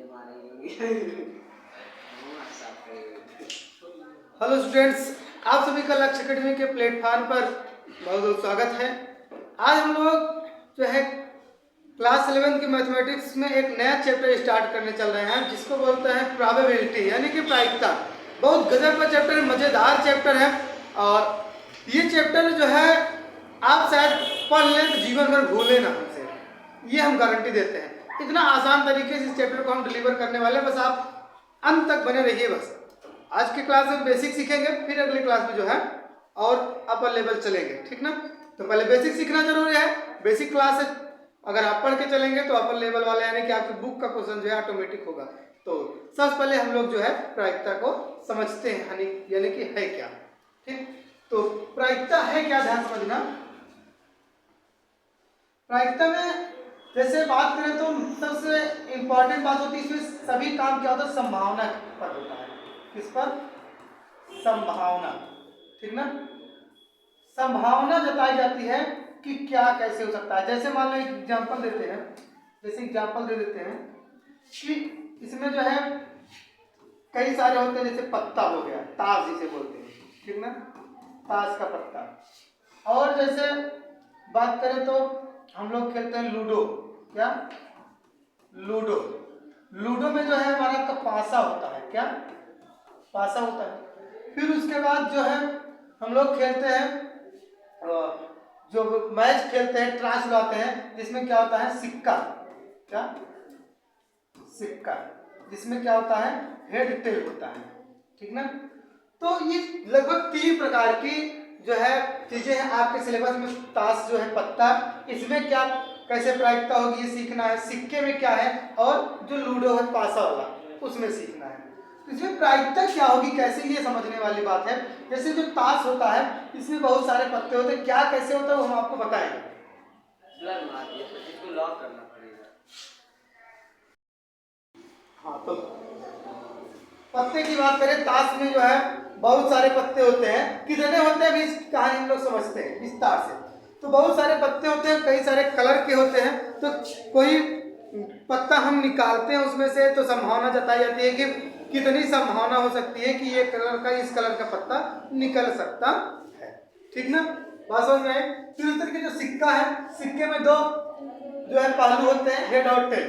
Hello students, आप सभी का लक्ष्य एकेडमी के प्लेटफॉर्म पर बहुत बहुत स्वागत है। आज हम लोग जो है क्लास 11 की मैथमेटिक्स में एक नया चैप्टर स्टार्ट करने चल रहे हैं, जिसको बोलते हैं प्रोबेबिलिटी यानी कि प्रायिकता। बहुत गजब का चैप्टर है, मज़ेदार चैप्टर है। और ये चैप्टर जो है आप शायद पढ़ लें तो जीवन भर भूलें ना हमसे, ये हम गारंटी देते हैं। इतना आसान तरीके से इस चैप्टर को हम डिलीवर करने वाले हैं, बस आप अंत तक बने रहिए। बस आज की क्लास में बेसिक सीखेंगे, फिर अगली क्लास में जो है और अपर लेवल चलेंगे, ठीक ना। तो पहले बेसिक सीखना जरूरी है। बेसिक क्लास अगर आप पढ़ के चलेंगे तो अपर लेवल वाले यानी कि आपकी बुक का क्वेश्चन जो है ऑटोमेटिक होगा। तो सबसे पहले हम लोग जो है प्रायिकता को समझते हैं, यानी कि है क्या। ठीक, तो प्रायिकता है क्या, ध्यान समझना। प्रायिकता में जैसे बात करें तो सबसे इंपॉर्टेंट बात होती है इसमें, सभी काम क्या होता है, संभावना पर होता है। किस पर? संभावना, ठीक ना। संभावना जताई जाती है कि क्या कैसे हो सकता है। जैसे मान लो एक एग्जांपल देते हैं, दे देते हैं कि इसमें जो है कई सारे होते हैं। जैसे पत्ता हो गया, ताश जिसे बोलते हैं, ठीक ना, ताश का पत्ता। और जैसे बात करें तो हम लोग खेलते हैं लूडो। क्या? लूडो में जो है हमारा का पासा होता है। क्या? पासा होता है। फिर उसके बाद जो है हम लोग खेलते हैं, जो मैच खेलते हैं, ट्रांस उड़ाते हैं, जिसमें क्या होता है, सिक्का। क्या? सिक्का, जिसमें क्या होता है, हेड टेल होता है, ठीक ना। तो ये लगभग 3 प्रकार की जो है चीजें हैं आपके सिलेबस में। ताश जो है पत्ता, इसमें क्या कैसे प्रायिकता होगी ये सीखना है। सिक्के में क्या है, और जो लूडो है पासा वाला, उसमें सीखना है। तो इसमें प्रायिकता क्या होगी, कैसे, ये समझने वाली बात है। जैसे जो ताश होता है इसमें बहुत सारे पत्ते होते हैं, क्या कैसे होता है वो हम आपको बताएंगे। इसको लॉक करना पड़ेगा। हाँ, तो पत्ते की बात करें, ताश में जो है बहुत सारे पत्ते होते हैं। कितने होते हैं अभी इस कहानी हम लोग समझते हैं विस्तार से। तो बहुत सारे पत्ते होते हैं, कई सारे कलर के होते हैं। तो कोई पत्ता हम निकालते हैं उसमें से, तो संभावना जताई जाती है कि कितनी संभावना हो सकती है कि ये कलर का, इस कलर का पत्ता निकल सकता है, ठीक ना। बात समझ में आई। फिर उस तरीके जो सिक्का है, सिक्के में 2 जो है पहलू होते हैं, हेड और टेल।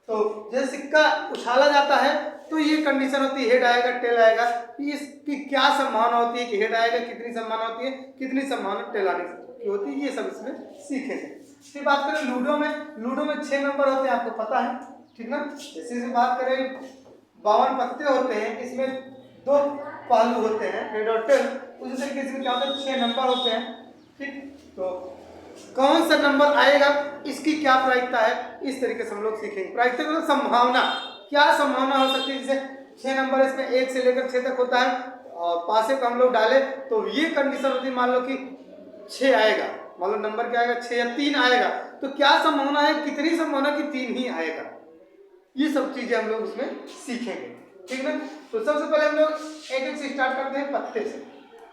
तो जैसे सिक्का उछाला जाता है तो ये कंडीशन होती है, हेड आएगा टेल आएगा। इसकी क्या संभावना होती है कि हेड आएगा, कितनी संभावना होती है, कितनी संभावना टेल आने की होती है, ये सब इसमें सीखेंगे। फिर बात करें लूडो में 6 नंबर होते हैं, आपको पता है, ठीक ना। जैसे बात करें 52 पत्ते होते हैं, इसमें 2 पहलू होते हैं, हेड और टेल। उसी तरीके से क्या होता है, 6 नंबर होते हैं, ठीक। तो कौन सा नंबर आएगा, इसकी क्या प्रायिकता है, इस तरीके से हम लोग सीखेंगे। प्रायिकता मतलब संभावना, क्या संभावना हो सकती है। जैसे 6 नंबर इसमें 1 से लेकर 6 तक होता है, और पासे को हम लोग डाले तो ये कंडीशन होती है, मान लो कि 6 आएगा, मान लो नंबर क्या आएगा, 6 या 3 आएगा, तो क्या संभावना है, कितनी संभावना कि 3 ही आएगा। ये सब चीजें हम लोग उसमें सीखेंगे, ठीक है। तो सबसे पहले हम लोग एक से स्टार्ट करते हैं, पत्ते से।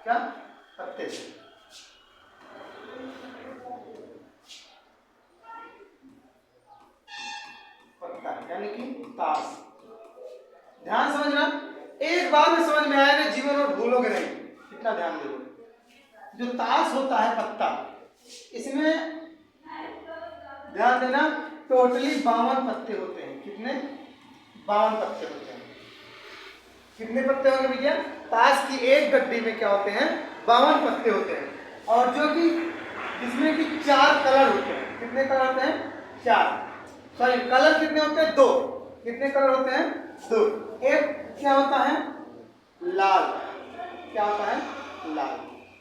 क्या? पत्ते से। पत्ता यानी कि ताश। ध्यान समझना, एक बार में समझ में आया ना, जीवन में भूलोगे नहीं, कितना ध्यान दो। जो ताश होता है पत्ता, इसमें ध्यान देना, टोटली 52 पत्ते होते हैं। कितने? 52 पत्ते होते हैं। कितने पत्ते होंगे भैया? ताश की एक गड्डी में क्या होते हैं, 52 पत्ते होते हैं। और जो कि जिसमें कि 4 कलर होते हैं। कितने कलर होते हैं? 4। सॉरी, कलर कितने होते हैं? 2। कितने कलर होते हैं? 2। एक क्या होता है? लाल। क्या होता है? लाल।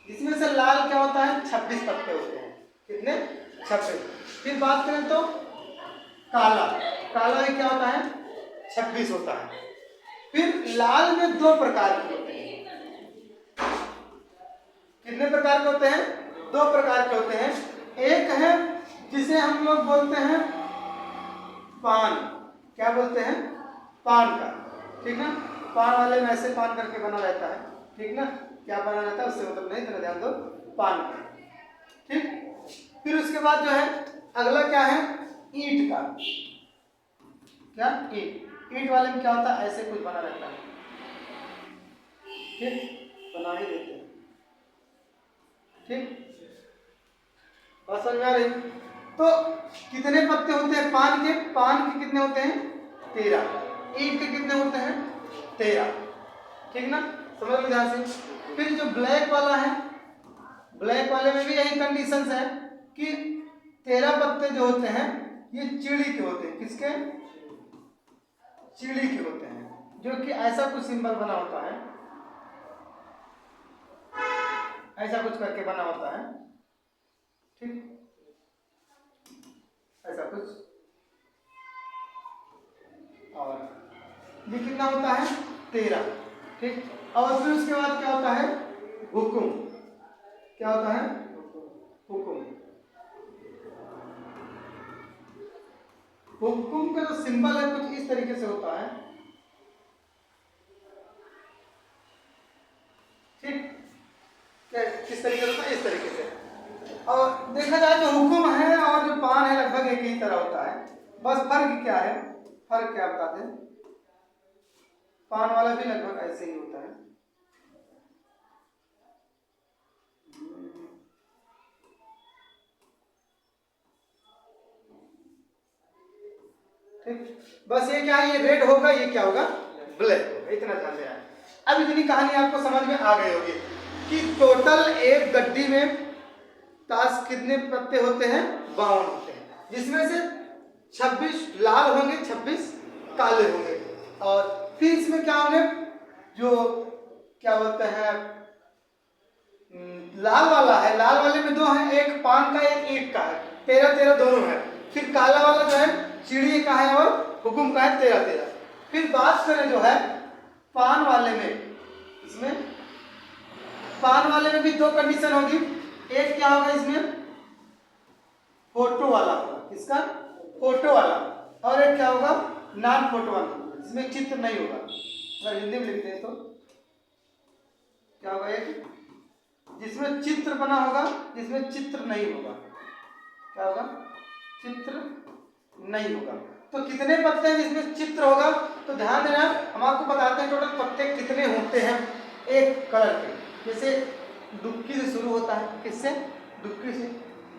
इसमें से लाल क्या होता है? 26 पत्ते होते हैं। कितने? 26। फिर बात करें तो काला, काला में क्या होता है? 26 होता है। फिर लाल में 2 प्रकार के होते हैं। कितने प्रकार के होते हैं? 2 प्रकार के होते हैं। एक है जिसे हम लोग बोलते हैं पान। क्या बोलते हैं? पान का, ठीक ना। पान वाले में ऐसे पान करके बना रहता है, ठीक ना। क्या बना रहता है उससे मतलब नहीं, तो ध्यान दो, पान का, ठीक। फिर उसके बाद जो है अगला क्या है, ईंट का। क्या? ईंट। ईंट वाले में क्या होता है, ऐसे कुछ बना रहता है, ठीक, बना ही देते हैं, ठीक, बात समझ में आ रही। तो कितने पत्ते होते हैं पान के? पान के कितने होते हैं? 13। ईंट के कितने होते हैं? 13, ठीक ना, समझ लो ध्यान से। फिर जो ब्लैक वाला है, ब्लैक वाले में भी यही कंडीशंस है कि 13 पत्ते जो होते हैं ये चिड़ी के होते हैं। किसके? चिड़ी के होते हैं, जो कि ऐसा कुछ सिंबल बना होता है, ऐसा कुछ करके बना होता है, ठीक, ऐसा कुछ। और ये कितना होता है? 13, ठीक। और फिर उसके बाद क्या होता है? हुकुम। क्या होता है? हुकुम। हुकुम का जो सिंबल है कुछ इस तरीके से होता है, ठीक, किस तरीके से होता है? इस तरीके से। और देखा जाए तो हुकुम है और जो पान है लगभग एक ही तरह होता है, बस फर्क क्या है? फर्क क्या बता दें? पान वाला भी लगभग ऐसे ही होता है, ठीक। बस ये क्या है, ये रेड होगा, ये क्या होगा? ब्लैक होगा, इतना ध्यान देना है। अब इतनी कहानी आपको समझ में आ गई होगी कि टोटल एक गड्डी में ताश कितने पत्ते होते हैं? 52 होते हैं, जिसमें से 26 लाल होंगे, 26 काले होंगे। और फिर इसमें क्या होंगे, जो क्या बोलते हैं, लाल वाला है, लाल वाले में 2 हैं, एक पान का एक ईंट का है, 13-13 दोनों है। फिर काला वाला जो है चिड़िए का है और हुकुम का है, 13-13। फिर बात करें जो है पान वाले में, इसमें पान वाले में भी 2 कंडीशन होगी। एक क्या होगा इसमें? फोटो वाला होगा। किसका? फोटो वाला। और एक क्या होगा? नॉन फोटो वाला, जिसमें चित्र नहीं होगा। अगर हिंदी में लिखते हैं तो क्या होगा? एक जिसमें चित्र बना होगा, जिसमें चित्र नहीं होगा। क्या होगा? चित्र नहीं होगा। तो कितने पत्ते हैं जिसमें चित्र होगा? तो ध्यान देना, हम आपको बताते हैं टोटल पत्ते कितने होते हैं एक कलर के। जैसे दुक्की से शुरू होता है, किससे? दुक्की से।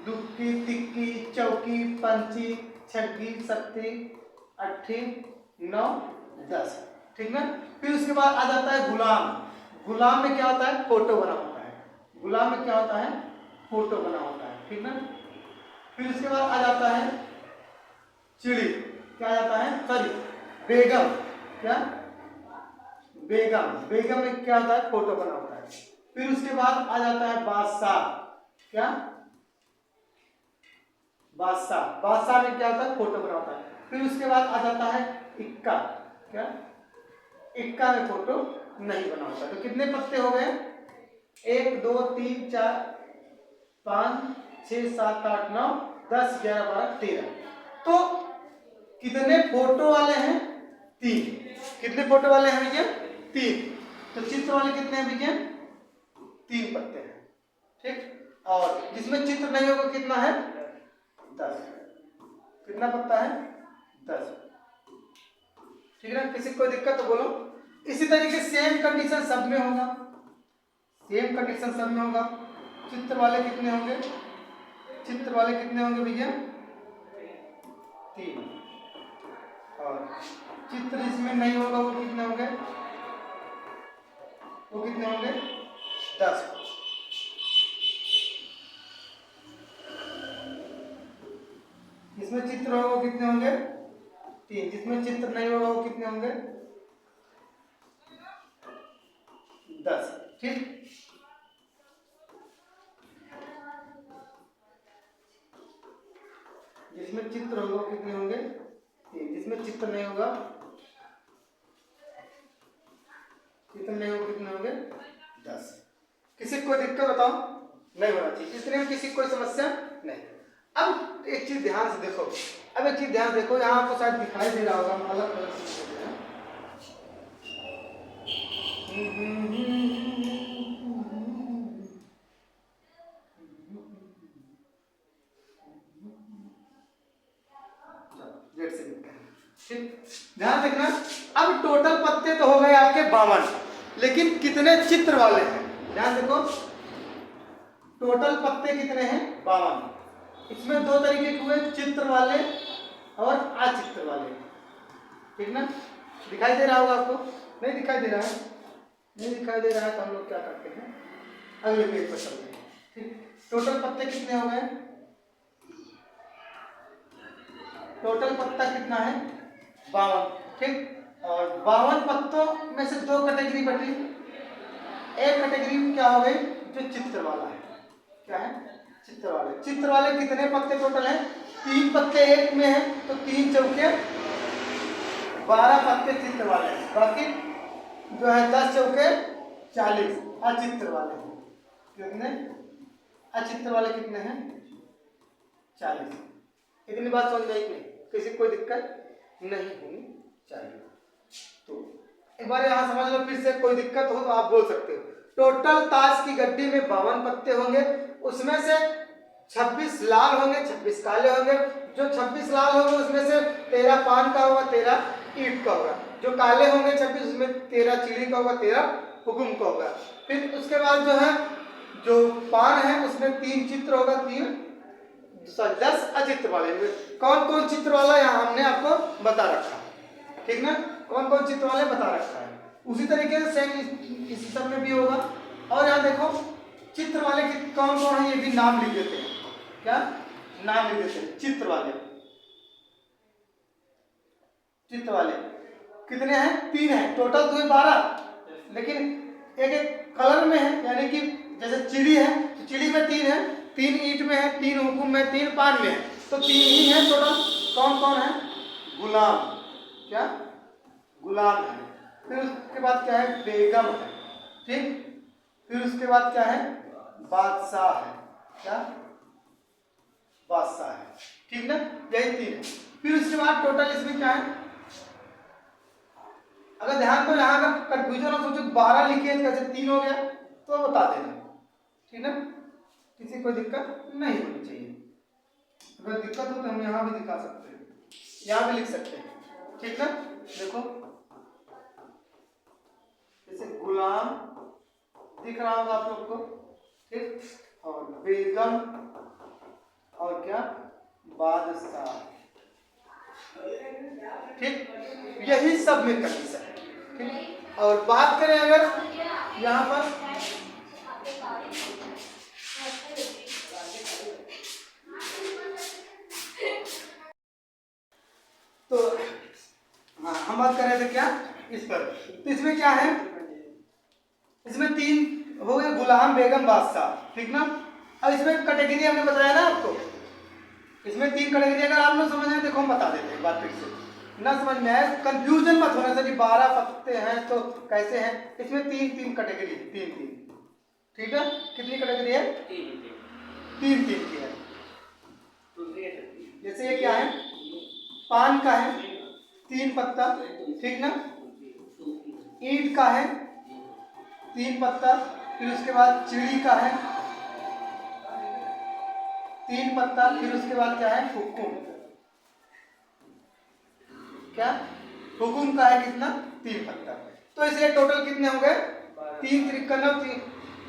दुक्की, तिक्की, चौकी, पंची, छग्गी, सत्ती, अट्ठी, 9, 10, ठीक ना। फिर उसके बाद आ जाता है गुलाम। गुलाम में क्या होता है? फोटो बना होता है। गुलाम में क्या होता है? फोटो बना होता है, ठीक ना। फिर उसके बाद आ जाता है चिड़ी। क्या आ जाता है? सॉरी, बेगम। क्या? बेगम। बेगम में क्या होता है? फोटो बना होता है। फिर उसके बाद आ जाता है बादशाह। क्या? बादशाह। बादशाह में क्या होता है? फोटो बना होता है। फिर उसके बाद आ जाता है इक्का। क्या? इक्का में फोटो नहीं बना होता। तो कितने पत्ते हो गए? 1 2 3 4 5 6 7 8 9 10 11 12 13। तो कितने फोटो वाले हैं? 3। कितने फोटो वाले हैं भैया? 3। तो चित्र वाले कितने हैं भैया? 3 पत्ते हैं, ठीक। और जिसमें चित्र नहीं होगा कितना है? 10। कितना पत्ता है? 10, ठीक है ना। किसी को कोई दिक्कत तो बोलो। इसी तरीके सेम कंडीशन सब में होगा, सेम कंडीशन सब में होगा। चित्र वाले कितने होंगे? चित्र वाले कितने होंगे भैया? 3। और चित्र इसमें नहीं होगा वो कितने होंगे? वो कितने होंगे? 10। जिसमें चित्र होगा वो कितने होंगे? 3। जिसमें चित्र नहीं होगा वो कितने होंगे? 10, ठीक। जिसमें चित्र होगा वो कितने होंगे? 3। जिसमें चित्र नहीं होगा, कितने होंगे? कितने होंगे? 10। किसी को कोई दिक्कत बताओ? नहीं होना चाहिए, इतने में किसी को कोई समस्या नहीं। अब एक चीज ध्यान से देखो, अब एक चीज ध्यान से देखो, यहाँ आपको शायद दिखाई दे रहा होगा, अलग अलग जेड से लिखते हैं। ठीक, ध्यान देखना। अब टोटल पत्ते तो हो गए आपके 52, लेकिन कितने चित्र वाले हैं ध्यान देखो। टोटल पत्ते कितने हैं 52। इसमें दो तरीके के हुए, चित्र वाले और अचित्र वाले, ठीक ना। दिखाई दे रहा होगा आपको, नहीं दिखाई दे रहा है, नहीं दिखाई दे रहा है तो हम लोग क्या करते हैं, अगले पेज पर चलते हैं। ठीक, टोटल पत्ते कितने हो गए, टोटल पत्ता कितना है 52। ठीक, और 52 पत्तों में से दो कैटेगरी बटी। एक कैटेगरी क्या हो गई, जो चित्र वाला है, क्या है चित्र वाले। चित्र वाले कितने पत्ते टोटल हैं, 3 पत्ते एक में है तो 3 चौके 12 पत्ते चित्र वाले हैं, बाकी जो है 10 चौके 40 अचित्र वाले हैं। कितने अचित्र वाले कितने हैं 40। इतनी बात समझ में आई कि किसी कोई दिक्कत नहीं होनी चाहिए। तो एक बार यहाँ समझ लो, फिर से कोई दिक्कत हो तो आप बोल सकते हो। टोटल ताश की गड्डी में 52 पत्ते होंगे, उसमें से 26 लाल होंगे, 26 काले होंगे। जो 26 लाल होंगे उसमें से 13 पान का होगा, 13 ईंट का होगा। जो काले होंगे 26, उसमें 13 चिड़ी का होगा, 13 हुकुम का होगा। फिर उसके बाद जो है, जो पान है उसमें 3 चित्र होगा, 10 अचित्र वाले। कौन कौन चित्र वाला यहाँ हमने आपको बता रखा है, ठीक ना, कौन कौन चित्र वाले बता रखा है। उसी तरीके से सेम इसी सब में भी होगा। और यहाँ देखो चित्र वाले कौन कौन है, ये भी नाम लिख देते हैं। क्या नाम लिख देते हैं चित्र वाले। चित्र वाले कितने हैं, 3 हैं टोटल, तो 12, लेकिन एक एक कलर में है। यानी कि जैसे चिड़ी है तो चिड़ी में 3 है, 3 ईंट में है, 3 हुकुम में, 3 पान में है, तो 3 ही है टोटल। कौन कौन है, गुलाम, क्या गुलाम है। फिर उसके बाद क्या है, बेगम है। ठीक, फिर उसके बाद क्या है, बादशाह है। क्या बादशाह है, ठीक ना, यही 3 है। फिर उसके बाद टोटल इसमें क्या है, अगर ध्यान को यहाँ अगर कंफ्यूजन हो, सोचो 12 लिखे कैसे 3 हो गया, तो बता देना, ठीक ना, किसी को दिक्कत नहीं होनी चाहिए। अगर दिक्कत हो तो हम यहाँ भी दिखा सकते हैं, यहाँ भी लिख सकते हैं, ठीक ना। देखो जैसे गुलाम दिख रहा होगा आप लोग को, ठीक, और बेगम और क्या बादशाह, ठीक, यही सब में कंडीशन है। ठीक, और बात करें अगर यहाँ पर तो हाँ, हम बात कर रहे थे क्या इस पर। तो इसमें क्या है, इसमें 3 हो गए, गुलाम बेगम बादशाह, ठीक ना। अब इसमें कैटेगरी हमने बताया ना आपको, इसमें 3 कैटेगरी। अगर आप लोग समझ आए देखो हम बता देते हैं, बात फिर से ना समझ में आए कंफ्यूजन मत होना सर, 12 पत्ते हैं तो कैसे हैं। इसमें 3 कैटेगरी, 3, ठीक है। कितनी कैटेगरी है, 3 की है। जैसे ये क्या है, पान का है 3 पत्ता, ठीक ना, ईंट का है 3 पत्ता, फिर उसके बाद चिड़ी का है 3 पत्ता, फिर उसके बाद क्या है, हुकुम, क्या हुकुम का है कितना, 3 पत्ता। तो इसलिए टोटल कितने हो गए, 3 त्रिका 9,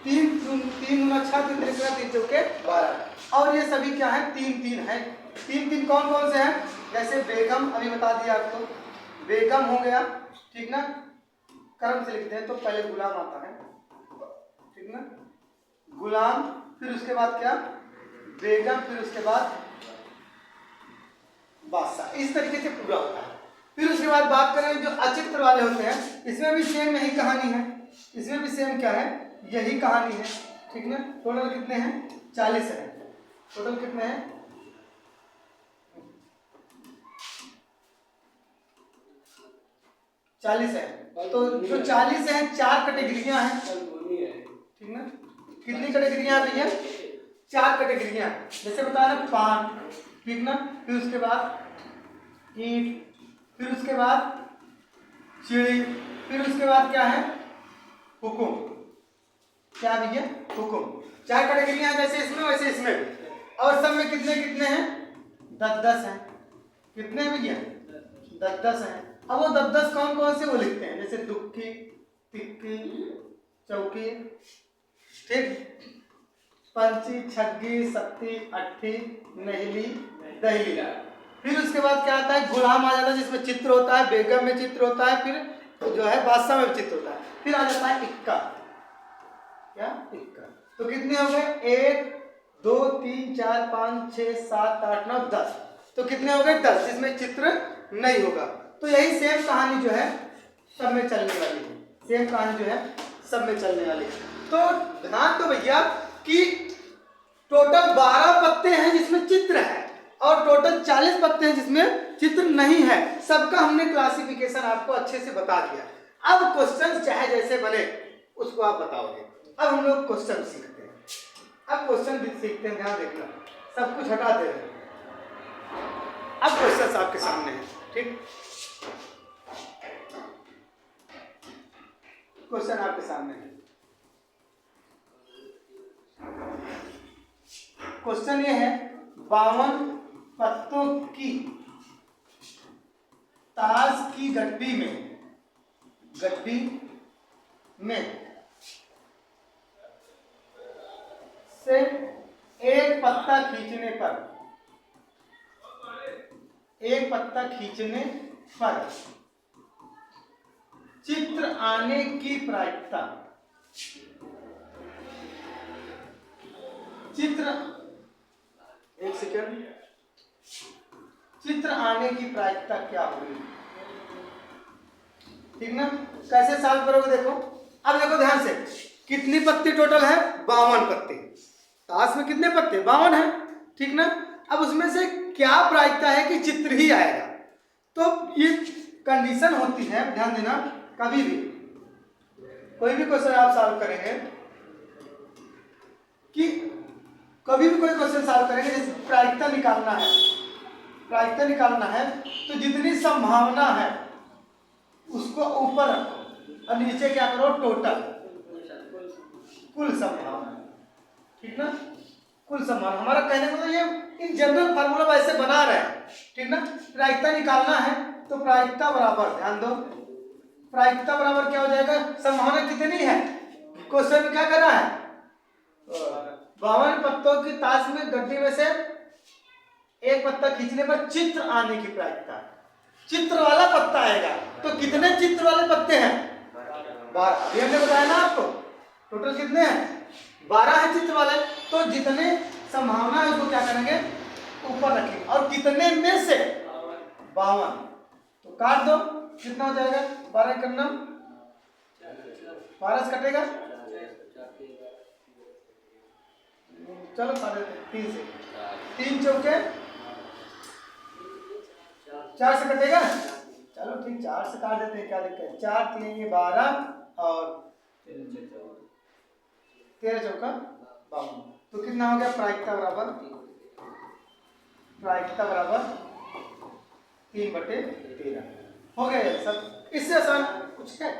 3 गुना 6, 3 त्रिका 3 चौके 12। और ये सभी क्या है, 3 है। 3 कौन कौन से हैं, जैसे बेगम अभी बता दिया आपको, बेगम हो गया, ठीक ना, कर्म से लिखते हैं तो पहले गुलाम आता है, ठीक ना, गुलाम, फिर उसके बाद क्या बेगम, फिर उसके बाद बादशाह, इस तरीके से पूरा होता है। फिर उसके बाद बात करें जो अचित्र वाले होते हैं, इसमें भी सेम यही कहानी है, इसमें भी सेम क्या है, यही कहानी है, ठीक ना। टोटल कितने हैं, 40 है। टोटल कितने हैं, 40 है। तो जो 40 है, 4 कैटेगरियां हैं, ठीक ना। कितनी कैटेगरियां आ रही है, 4 कैटेगरियां। जैसे बताया ना, पान, ठीक ना, फिर उसके बाद ईंट, फिर उसके बाद चिड़ी, फिर उसके बाद क्या है, हुकुम, क्या भैया, हुकुम। 4 कैटेगरियां हैं, जैसे इसमें वैसे इसमें भी। और सब में कितने कितने हैं, 10 हैं। कितने भैया, 10-10 हैं। अब वो 10-10 कौन कौन से वो लिखते हैं, जैसे दुक्की, तिक्की, चौकी, ठीक, पंची, छग्गी, सत्ती, अट्ठी, नहली, दहली। फिर उसके बाद क्या आता है, गुलाम आ जाता है जिसमें चित्र होता है, बेगम में चित्र होता है, फिर जो है बादशाह में चित्र होता है, फिर आ जाता है इक्का। क्या? इक्का। तो कितने हो गए? 1 2 3 4 5 6 7 8 9 10। तो कितने हो गए? 10, जिसमें चित्र नहीं होगा। तो यही सेम कहानी जो है सब में चलने वाली है, सेम कहानी जो है सब में चलने वाली है। तो ध्यान दो भैया कि टोटल 12 पत्ते हैं जिसमें चित्र है और टोटल 40 पत्ते हैं जिसमें चित्र नहीं है। सबका हमने क्लासिफिकेशन आपको अच्छे से बता दिया। अब क्वेश्चन चाहे जैसे बने उसको आप बताओगे। अब हम लोग क्वेश्चन सीखते हैं। अब क्वेश्चन भी सीखते हैं, ध्यान देखना, सब कुछ हटा दे रहे हैं। अब क्वेश्चन आपके सामने है, ठीक, क्वेश्चन आपके सामने है। क्वेश्चन ये है, 52 पत्तों की ताश की गड्डी में से एक पत्ता खींचने पर चित्र आने की प्रायिकता, एक सेकंड, चित्र आने की प्रायिकता क्या होगी? ठीक ना? कैसे सॉल्व करोगे? देखो, अब देखो ध्यान से, कितनी पत्ती टोटल है? 52 पत्ते। ताश में कितने पत्ते? 52 है, ठीक ना? अब उसमें से क्या प्रायिकता है कि चित्र ही आएगा? तो ये कंडीशन होती है, ध्यान देना, कभी भी कोई भी क्वेश्चन आप सॉल्व करेंगे कि कभी भी कोई क्वेश्चन सॉल्व करेंगे, जैसे प्रायिकता निकालना है तो जितनी संभावना है उसको ऊपर रखो और नीचे क्या करो? टोटल, कुल संभावना, ठीक ना? कुल संभावना। हमारा कहने को तो ये इन जनरल फार्मूला वैसे बना रहे हैं, ठीक ना? प्रायिकता निकालना है तो प्रायिकता बराबर, ध्यान दो, प्रायिकता बराबर क्या हो जाएगा? संभावना कितनी है? क्वेश्चन में क्या करना है? 52 पत्तों की ताश में गड्डी में से एक पत्ता खींचने पर चित्र आने की प्रायिकता, चित्र वाला पत्ता आएगा। तो कितने चित्र वाले पत्ते हैं? 12। अभी हमने बताया ना आपको, टोटल कितने हैं? 12 है चित्र वाले। तो जितने संभावना है उसको क्या करेंगे? ऊपर रखेंगे। और कितने में से? 52। तो काट दो, कितना हो जाएगा? 12 करना, 12 से कटेगा, चलो काट देते, 3 से, 3 चौके 4 से कटेगा, चलो ठीक, 4 से काट देते हैं, क्या दिक्कत है? 4 3 ये 12 और 13 चौका 52। तो कितना हो गया? प्रायिकता बराबर 3/13 हो गया ये सब। इससे आसान कुछ है?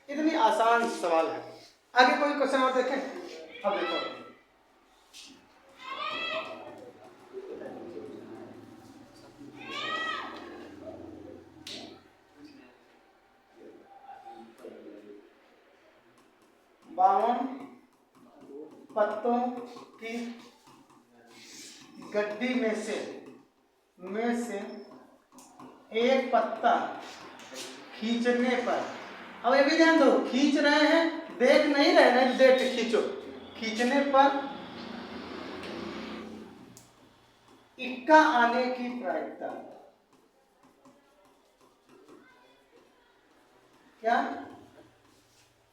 इतनी आसान सवाल है। आगे कोई क्वेश्चन और देखें। अब देखो, बावन पत्तों की गड्डी में से एक पत्ता खींचने पर, अब ये भी ध्यान दो, खींच रहे हैं, देख नहीं रहे हैं, देख खींचो, खींचने पर इक्का आने की प्रायिकता क्या?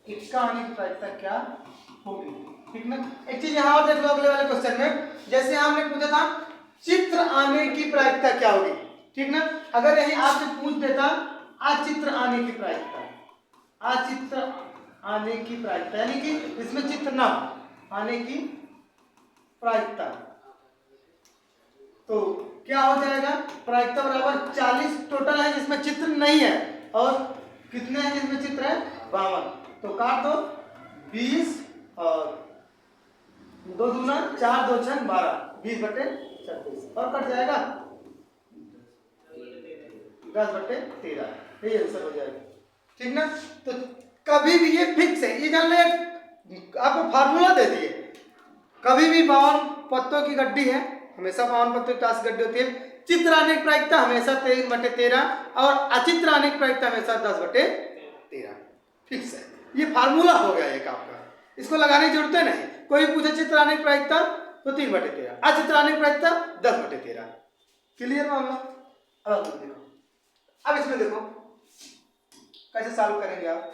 इक्का आने की प्रायिकता क्या होगी? ठीक ना? एक चीज यहां और देख लो अगले वाले क्वेश्चन में, जैसे हमने पूछा था चित्र आने की प्रायिकता क्या होगी, ठीक ना? अगर यही आपसे पूछ देता अचित्र आने की प्रायिकता, अचित्र आने की प्रायिकता यानी कि इसमें चित्र ना आने की प्रायिकता, तो क्या हो जाएगा? प्रायिकता बराबर 40 टोटल है जिसमें चित्र नहीं है, और कितने हैं जिसमें चित्र है? 52। तो काट दो, 20 और 2 दूना 4 2 6 12, 20/36 और कट जाएगा 10/13, यही आंसर हो जाएगा। ठीक ना। तो कभी भी ये फिक्स है, ये जान ले, आपको फार्मूला दे दिए, कभी भी 52 पत्तों की गड्डी है, हमेशा 52 पत्तों की ताश गड्डी होती है, चित्र आने की प्रायिकता हमेशा 23/13 और अचित्र आने की प्रायिकता हमेशा 10/13, फिक्स है। ये फार्मूला हो गया एक आपका, इसको लगाने की जरूरत नहीं। कोई पूछे चित्र आने की प्रायिकता तो 3/13, अचित्र आने की प्रायिकता 10/13। क्लियर मामला। अब देखो, अब इसमें देखो कैसे सॉल्व करेंगे आप,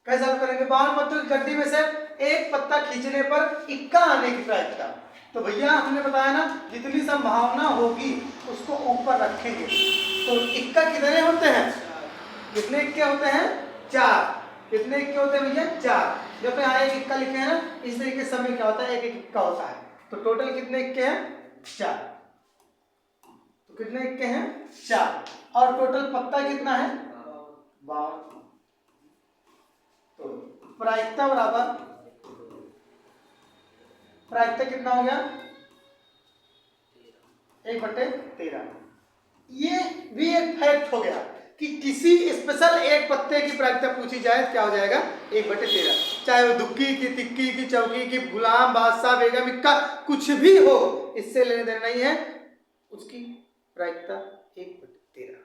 कैसे सॉल्व करेंगे। 52 पत्तों की गड्डी में से एक पत्ता खींचने पर इक्का आने की प्रायिकता, तो भैया हमने बताया ना जितनी संभावना होगी उसको ऊपर रखेंगे। तो इक्का कितने होते हैं, कितने इक्के होते हैं, 4। कितने इक्के होते हैं भैया, 4। जब यहाँ एक इक्का लिखे हैं ना, इस तरीके से समय क्या होता है, एक एक इक्का होता है। तो टोटल कितने इक्के हैं, 4। तो कितने इक्के हैं, 4। और टोटल पत्ता कितना है, 52। तो प्रायिकता बराबर, प्रायिकता कितना हो गया, 1/13। ये भी एक फैक्ट हो गया कि किसी स्पेशल एक पत्ते की प्रायिकता पूछी जाए क्या हो जाएगा, 1/13। चाहे वो दुक्की की, तिक्की की, चौकी की, गुलाम, बादशाह, बेगम, इक्का, कुछ भी हो, इससे लेने देना नहीं है, उसकी प्रायिकता 1/13।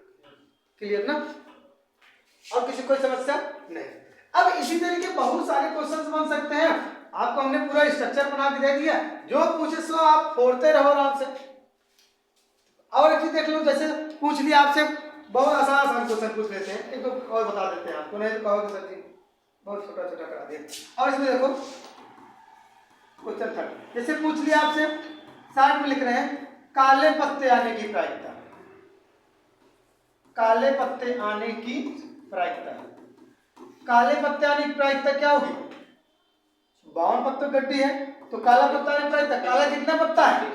क्लियर ना। और किसी कोई समस्या नहीं। अब इसी तरीके बहुत सारे क्वेश्चंस बन सकते हैं। आपको हमने पूरा स्ट्रक्चर बना के दे दिया, जो पूछे सो आप फोड़ते रहो आराम से। और एक चीज देख लो, जैसे पूछ लिया आपसे, बहुत आसान आसान क्वेश्चन पूछ लेते हैं, एक तो और बता देते हैं आपको, नहीं तो कहोगे सर जी बहुत छोटा छोटा करा दिया। और इसमें देखो क्वेश्चन 3, जैसे पूछ लिया आपसे, 60 में लिख रहे हैं काले पत्ते आने की प्रायिकता, काले पत्ते आने की प्रायिकता। काले पत्ते आने की प्रायिकता क्या होगी, 52 पत्तों गड्डी है, तो काला पत्ता आने की प्रायिकता, काला कितना पत्ता है,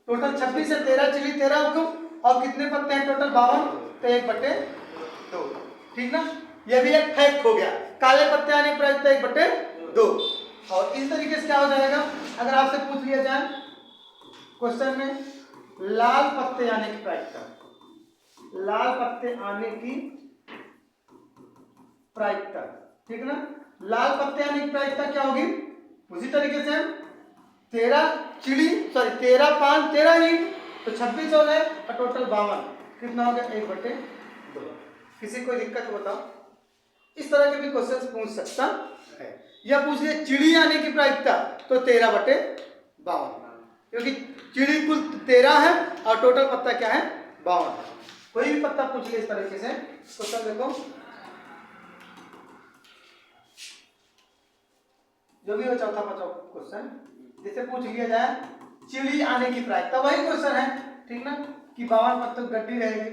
टोटल 26 है, 13 चिली 13 हुकुम, और कितने पत्ते हैं टोटल, 52, तो 1/2। ठीक ना। यह भी एक फैक्ट हो गया, काले पत्ते आने की प्रायिकता 1/2। और इस तरीके से क्या हो जाएगा, अगर आपसे पूछ लिया जाए क्वेश्चन में लाल पत्ते आने की प्रायिकता, लाल पत्ते आने की प्रायिकता, ठीक ना। लाल पत्ते आने की प्रायिकता क्या होगी, उसी तरीके से 13 चिड़ी, सॉरी 13 5 13 ईंट, तो 26 हो गए, और टोटल 52, कितना हो गया, 1/2। किसी कोई दिक्कत बताओ। इस तरह के भी क्वेश्चन पूछ सकता है। या पूछ लिया चिड़ी आने की प्रायिकता, तो 13/52, क्योंकि चिड़ी कुल 13 है और टोटल पत्ता क्या है, 52। कोई भी पत्ता पूछ लिया इस तरीके से क्वेश्चन, देखो जो भी हो, चौथा पांचवा क्वेश्चन, जैसे पूछ लिया जाए चिड़ी आने की प्रायिकता, वही क्वेश्चन है, ठीक ना, कि 52 पत्तों गड्डी रहेगी,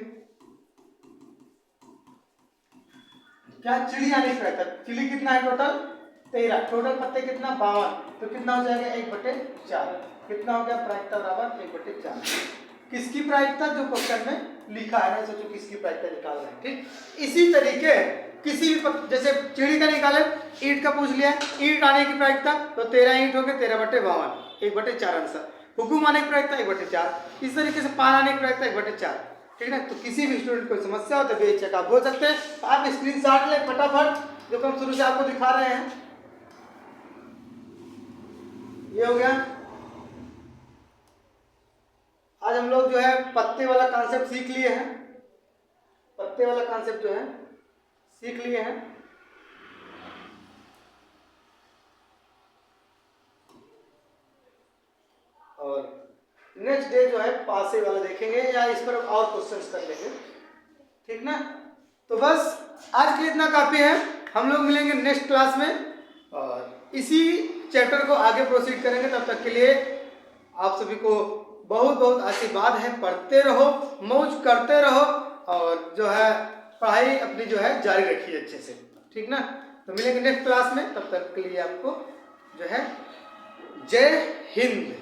क्या चिड़ी आने की प्रायिकता, चिड़ी कितना है टोटल 13, टोटल पत्ते कितना 52, तो कितना हो जाएगा 1/4, कितना हो गया, प्रायिकता बराबर 1/4। किसकी प्रायिकता, जो क्वेश्चन में लिखा है ना, सोचो किसकी प्रायिकता निकाल रहे हैं। ठीक इसी तरीके किसी भी जैसे चिड़ी का निकाले, ईंट का पूछ लिया, ईंट आने की प्रायिकता, तो 13 ईंट हो गए, 13/52, 1/4 आंसर। हुकुम आने की प्रायिकता 1/4, इस तरीके से पान आने की प्रायिकता 1/4। ठीक है, तो किसी भी स्टूडेंट को समस्या हो तो बेझिझक आप बोल सकते हैं। आप स्क्रीनशॉट लें फटाफट, जो हम शुरू से आपको दिखा रहे हैं। ये हो गया, आज हम लोग जो है पत्ते वाला कॉन्सेप्ट सीख लिए हैं, पत्ते वाला कॉन्सेप्ट जो है सीख लिए हैं। और नेक्स्ट डे जो है पासे वाला देखेंगे, या इस पर और क्वेश्चंस कर लेंगे, ठीक ना। तो बस आज के लिए इतना काफी है, हम लोग मिलेंगे नेक्स्ट क्लास में और इसी चैप्टर को आगे प्रोसीड करेंगे। तब तक के लिए आप सभी को बहुत बहुत आशीर्वाद है, पढ़ते रहो, मौज करते रहो, और जो है पढ़ाई अपनी जो है जारी रखिए अच्छे से, ठीक ना। तो मिलेंगे नेक्स्ट क्लास में, तब तक के लिए आपको जो है जय हिंद।